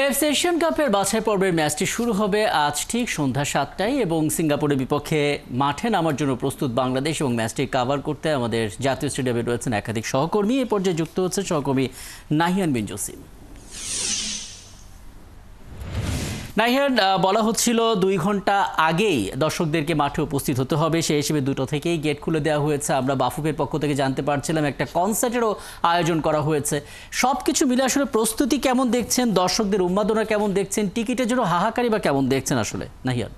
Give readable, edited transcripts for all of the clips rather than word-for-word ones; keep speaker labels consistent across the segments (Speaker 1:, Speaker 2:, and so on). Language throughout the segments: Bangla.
Speaker 1: এফসি এশিয়ান কাপের বাছাই পর্বের ম্যাচটি শুরু হবে আজ ঠিক সন্ধ্যা 7টায় এবং সিঙ্গাপুরের বিপক্ষে মাঠে নামার জন্য প্রস্তুত বাংলাদেশ এবং ম্যাচটি কভার করতে আমাদের জাতীয় স্টেডিয়ামে রয়েছেন একাধিক সহকর্মী। এই পর্যায়ে যুক্ত হচ্ছে সহকর্মী নাহিয়ান বিন জসিম। নাহিয়ান, বলা হচ্ছিল 2 ঘন্টা আগেই দর্শকদেরকে মাঠে উপস্থিত হতে হবে, সেই হিসেবে 2টা থেকেই গেট খুলে দেওয়া হয়েছে। আমরা বাফুফের পক্ষ থেকে জানতে পারছিলাম একটা কনসার্টেরও আয়োজন করা হয়েছে। সবকিছু মিলে আসলে প্রস্তুতি কেমন দেখছেন, দর্শকদের উন্মাদনা কেমন দেখছেন, টিকিটের জন্য হাহাকারি বা কেমন দেখছেন আসলে নাহিয়ান?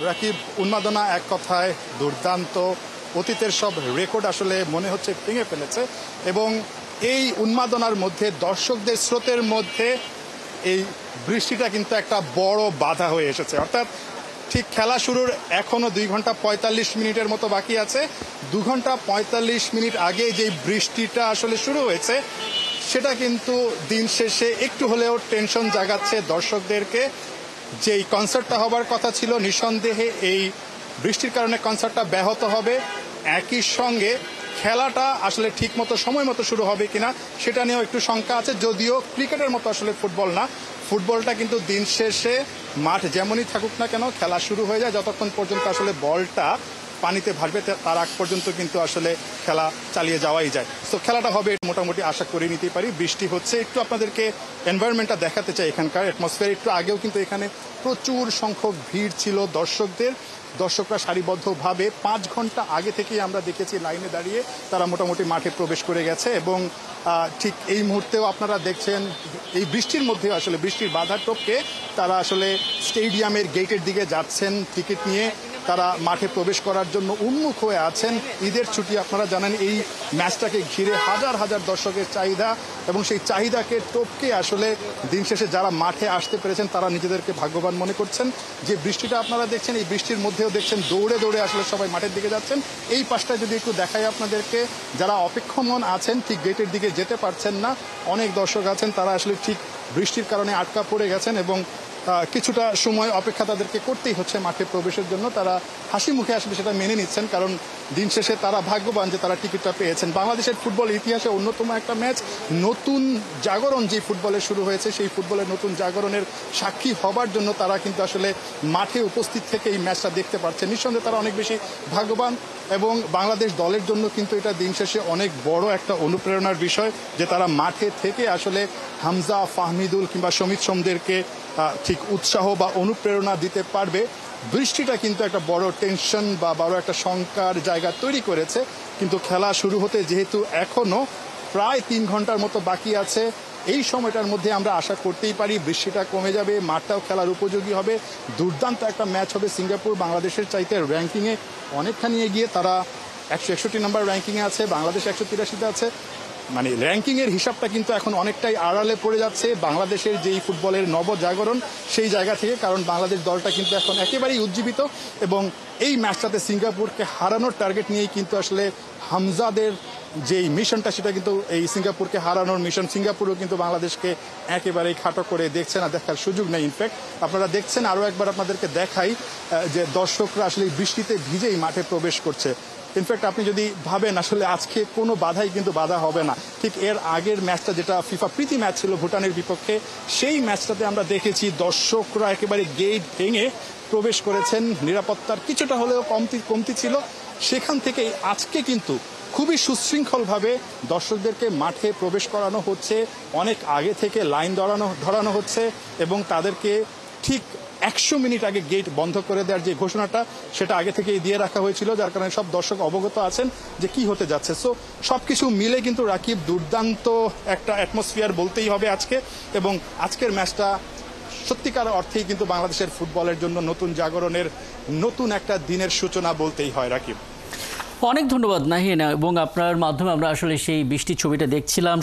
Speaker 2: রাকিব, উন্মাদনা এক কথায় দুর্দান্ত। অতীতের সব রেকর্ড আসলে মনে হচ্ছে ভেঙে ফেলেছে এবং এই উন্মাদনার মধ্যে দর্শকদের স্রোতের মধ্যে এই বৃষ্টিটা কিন্তু একটা বড় বাধা হয়ে এসেছে। অর্থাৎ ঠিক খেলা শুরুর এখনো 2 ঘন্টা 45 মিনিটের মতো বাকি আছে। 2 ঘন্টা 45 মিনিট আগে যে বৃষ্টিটা আসলে শুরু হয়েছে সেটা কিন্তু দিন শেষে একটু হলেও টেনশন জাগাচ্ছে দর্শকদেরকে। যেই কনসার্টটা হবার কথা ছিল, নিঃসন্দেহে এই বৃষ্টির কারণে কনসার্টটা ব্যাহত হবে। একই সঙ্গে খেলাটা আসলে ঠিক মতো সময় মতো শুরু হবে কিনা সেটা নিয়েও একটু শঙ্কা আছে। যদিও ক্রিকেটের মতো আসলে ফুটবল না, ফুটবলটা কিন্তু দিন শেষে মাঠ যেমনই থাকুক না কেন খেলা শুরু হয়ে যায় যতক্ষণ পর্যন্ত আসলে বলটা পানিতে ভাসবে তার আগ পর্যন্ত কিন্তু আসলে খেলা চালিয়ে যাওয়াই যায়। তো খেলাটা হবে মোটামুটি আশা করে নিতে পারি। বৃষ্টি হচ্ছে, একটু আপনাদেরকে এনভায়রনমেন্টটা দেখাতে চাই। এখানকার অ্যাটমসফিয়ার একটু আগেও কিন্তু এখানে প্রচুর সংখ্যক ভিড় ছিল দর্শকদের। দর্শকরা সারিবদ্ধভাবে 5 ঘন্টা আগে থেকেই আমরা দেখেছি লাইনে দাঁড়িয়ে তারা মোটামুটি মাঠে প্রবেশ করে গেছে এবং ঠিক এই মুহূর্তেও আপনারা দেখছেন এই বৃষ্টির মধ্যে আসলে বৃষ্টির বাধার টপকে তারা আসলে স্টেডিয়ামের গেটের দিকে যাচ্ছেন টিকিট নিয়ে। তারা মাঠে প্রবেশ করার জন্য উন্মুখ হয়ে আছেন। ঈদের ছুটি আপনারা জানেন, এই ম্যাচটাকে ঘিরে হাজার হাজার দর্শকের চাহিদা এবং সেই চাহিদাকে টপকে আসলে দিন শেষে যারা মাঠে আসতে পেরেছেন তারা নিজেদেরকে ভাগ্যবান মনে করছেন। যে বৃষ্টিটা আপনারা দেখছেন, এই বৃষ্টির মধ্যেও দেখছেন দৌড়ে দৌড়ে আসলে সবাই মাঠের দিকে যাচ্ছেন। এই পাশটা যদি একটু দেখাই আপনাদেরকে, যারা অপেক্ষমান আছেন ঠিক গেটের দিকে যেতে পারছেন না, অনেক দর্শক আছেন তারা আসলে ঠিক বৃষ্টির কারণে আটকা পড়ে গেছেন এবং কিছুটা সময় অপেক্ষা তাদেরকে করতেই হচ্ছে মাঠে প্রবেশের জন্য। তারা হাসি মুখে আসলে সেটা মেনে নিচ্ছেন, কারণ দিন শেষে তারা ভাগ্যবান যে তারা টিকিটটা পেয়েছেন। বাংলাদেশের ফুটবল ইতিহাসে অন্যতম একটা ম্যাচ, নতুন জাগরণ যে ফুটবলে শুরু হয়েছে সেই ফুটবলের নতুন জাগরণের সাক্ষী হবার জন্য তারা কিন্তু আসলে মাঠে উপস্থিত থেকে এই ম্যাচটা দেখতে পাচ্ছেন। নিঃসন্দেহে তারা অনেক বেশি ভাগ্যবান এবং বাংলাদেশ দলের জন্য কিন্তু এটা দিন শেষে অনেক বড় একটা অনুপ্রেরণার বিষয় যে তারা মাঠে থেকে আসলে হামজা, ফাহমিদুল কিংবা সমিত সোমদেরকে ঠিক উৎসাহ বা অনুপ্রেরণা দিতে পারবে। বৃষ্টিটা কিন্তু একটা বড় টেনশন বা বড় একটা শঙ্কার জায়গা তৈরি করেছে, কিন্তু খেলা শুরু হতে যেহেতু এখনো প্রায় 3 ঘন্টার মতো বাকি আছে, এই সময়টার মধ্যে আমরা আশা করতেই পারি বৃষ্টিটা কমে যাবে, মাঠটাও খেলার উপযোগী হবে। দুর্দান্ত একটা ম্যাচ হবে। সিঙ্গাপুর বাংলাদেশের চাইতে র্যাঙ্কিংয়ে অনেকখানি এগিয়ে, তারা 161 নম্বর র্যাঙ্কিংয়ে আছে, বাংলাদেশ 183তে আছে। মানে র্যাঙ্কিংয়ের হিসাবটা কিন্তু এখন অনেকটাই আড়ালে পড়ে যাচ্ছে বাংলাদেশের যেই ফুটবলের নবজাগরণ সেই জায়গা থেকে, কারণ বাংলাদেশ দলটা কিন্তু এখন একেবারেই উজ্জীবিত এবং এই ম্যাচটাতে সিঙ্গাপুরকে হারানোর টার্গেট নিয়েই কিন্তু আসলে হামজাদের যেই মিশনটা সেটা কিন্তু এই সিঙ্গাপুরকে হারানোর মিশন। সিঙ্গাপুরও কিন্তু বাংলাদেশকে একেবারেই খাটো করে দেখছে না, দেখার সুযোগ নেই। ইনফ্যাক্ট আপনারা দেখছেন, আরও একবার আপনাদেরকে দেখাই যে দর্শকরা আসলে বৃষ্টিতে ভিজেই মাঠে প্রবেশ করছে। ইনফ্যাক্ট আপনি যদি ভাবেন আসলে আজকে কোনো বাধাই কিন্তু বাধা হবে না। ঠিক এর আগের ম্যাচটা যেটা ফিফা প্রীতি ম্যাচ ছিল ভুটানের বিপক্ষে, সেই ম্যাচটাতে আমরা দেখেছি দর্শকরা একেবারে গেট ভেঙে প্রবেশ করেছেন, নিরাপত্তার কিছুটা হলেও কমতি ছিল। সেখান থেকে আজকে কিন্তু খুবই সুশৃঙ্খলভাবে দর্শকদেরকে মাঠে প্রবেশ করানো হচ্ছে, অনেক আগে থেকে লাইন ধরানো হচ্ছে এবং তাদেরকে ঠিক 100 মিনিট আগে গেট বন্ধ করে দেওয়ার যে ঘোষণাটা সেটা আগে থেকেই দিয়ে রাখা হয়েছিল, যার কারণে সব দর্শক অবগত আছেন যে কি হতে যাচ্ছে। সো সবকিছু মিলে কিন্তু রাকিব দুর্দান্ত একটা অ্যাটমসফিয়ার বলতেই হবে আজকে, এবং আজকের ম্যাচটা সত্যিকার অর্থেই কিন্তু বাংলাদেশের ফুটবলের জন্য নতুন জাগরণের নতুন একটা দিনের সূচনা বলতেই হয় রাকিব।
Speaker 1: অনেক ধন্যবাদ নাহিয়ান, এবং আপনার মাধ্যমে আমরা আসলে সেই বৃষ্টির ছবিটা দেখছিলাম।